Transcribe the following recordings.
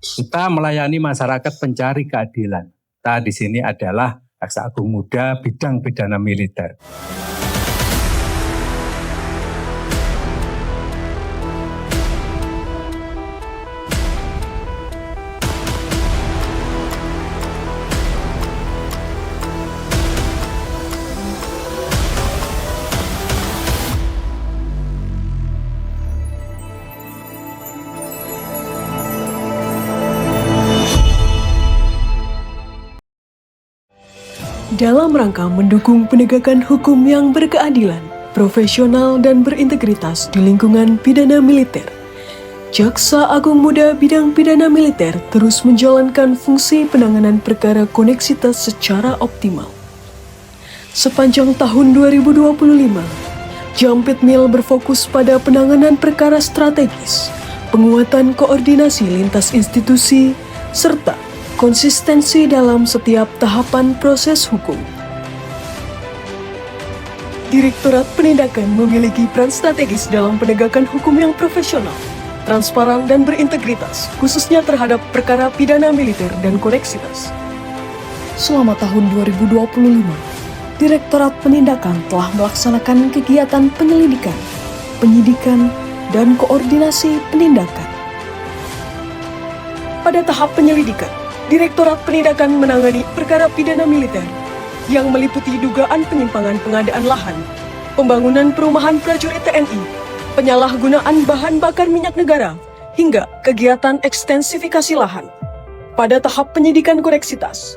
Kita melayani masyarakat pencari keadilan. Kita di sini adalah Jaksa Agung Muda bidang pidana militer. Dalam rangka mendukung penegakan hukum yang berkeadilan, profesional, dan berintegritas di lingkungan pidana militer, Jaksa Agung Muda bidang pidana militer terus menjalankan fungsi penanganan perkara koneksitas secara optimal. Sepanjang tahun 2025, Jampitmil berfokus pada penanganan perkara strategis, penguatan koordinasi lintas institusi, serta konsistensi dalam setiap tahapan proses hukum. Direktorat Penindakan memiliki peran strategis dalam penegakan hukum yang profesional, transparan, dan berintegritas, khususnya terhadap perkara pidana militer dan koneksitas. Selama tahun 2025, Direktorat Penindakan telah melaksanakan kegiatan penyelidikan, penyidikan, dan koordinasi penindakan. Pada tahap penyelidikan, Direktorat Penindakan menangani perkara pidana militer yang meliputi dugaan penyimpangan pengadaan lahan, pembangunan perumahan prajurit TNI, penyalahgunaan bahan bakar minyak negara, hingga kegiatan ekstensifikasi lahan. Pada tahap penyidikan koneksitas,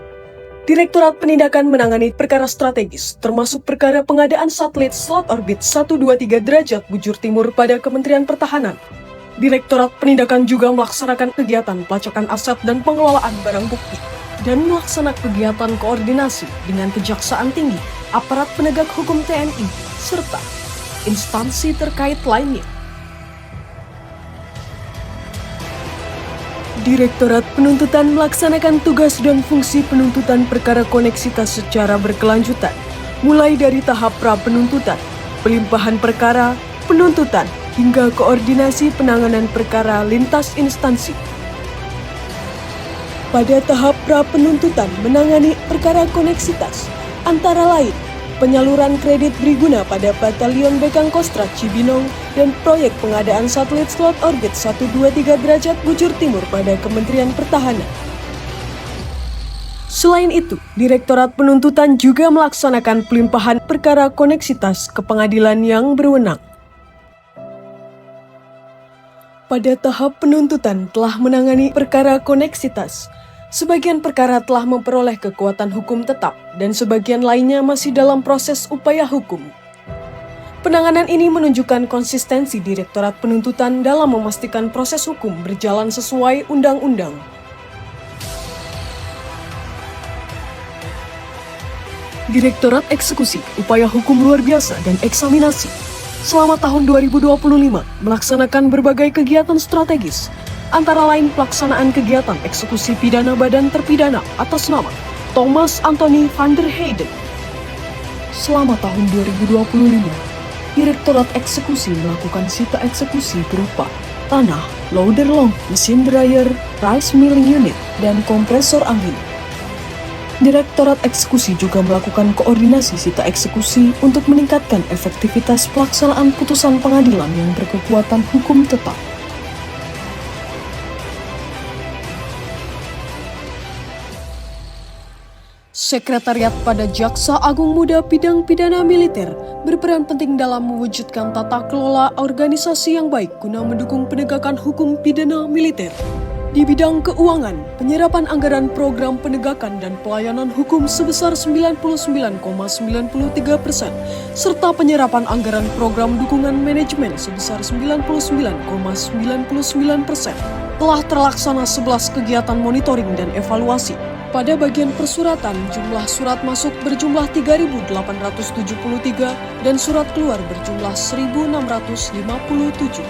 Direktorat Penindakan menangani perkara strategis, termasuk perkara pengadaan satelit slot orbit 123 derajat bujur timur pada Kementerian Pertahanan. Direktorat Penindakan juga melaksanakan kegiatan pelacakan aset dan pengelolaan barang bukti, dan melaksanakan kegiatan koordinasi dengan Kejaksaan Tinggi, aparat penegak hukum TNI, serta instansi terkait lainnya. Direktorat Penuntutan melaksanakan tugas dan fungsi penuntutan perkara koneksitas secara berkelanjutan, mulai dari tahap pra-penuntutan, pelimpahan perkara, penuntutan, hingga koordinasi penanganan perkara lintas instansi. Pada tahap pra-penuntutan menangani perkara koneksitas, antara lain penyaluran kredit berguna pada Batalion Bekang Kostrat Cibinong dan proyek pengadaan satelit slot orbit 123 derajat bujur timur pada Kementerian Pertahanan. Selain itu, Direktorat Penuntutan juga melaksanakan pelimpahan perkara koneksitas ke pengadilan yang berwenang. Pada tahap penuntutan telah menangani perkara koneksitas. Sebagian perkara telah memperoleh kekuatan hukum tetap dan sebagian lainnya masih dalam proses upaya hukum. Penanganan ini menunjukkan konsistensi Direktorat Penuntutan dalam memastikan proses hukum berjalan sesuai undang-undang. Direktorat Eksekusi, Upaya Hukum Luar Biasa dan Eksaminasi selama tahun 2025 melaksanakan berbagai kegiatan strategis, antara lain pelaksanaan kegiatan eksekusi pidana badan terpidana atas nama Thomas Anthony van der Heyden. Selama tahun 2025, Direktorat Eksekusi melakukan sita eksekusi berupa tanah, loader long, mesin dryer, rice milling unit, dan kompresor angin. Direktorat Eksekusi juga melakukan koordinasi sita eksekusi untuk meningkatkan efektivitas pelaksanaan putusan pengadilan yang berkekuatan hukum tetap. Sekretariat pada Jaksa Agung Muda bidang pidana militer berperan penting dalam mewujudkan tata kelola organisasi yang baik guna mendukung penegakan hukum pidana militer. Di bidang keuangan, penyerapan anggaran program penegakan dan pelayanan hukum sebesar 99,93%, serta penyerapan anggaran program dukungan manajemen sebesar 99,99%. Telah terlaksana 11 kegiatan monitoring dan evaluasi. Pada bagian persuratan, jumlah surat masuk berjumlah 3.873 dan surat keluar berjumlah 1.657.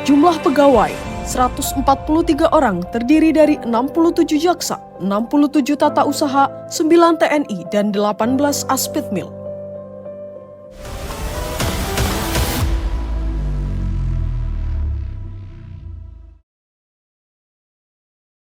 Jumlah pegawai 143 orang terdiri dari 67 jaksa, 67 tata usaha, 9 TNI, dan 18 aspidmil.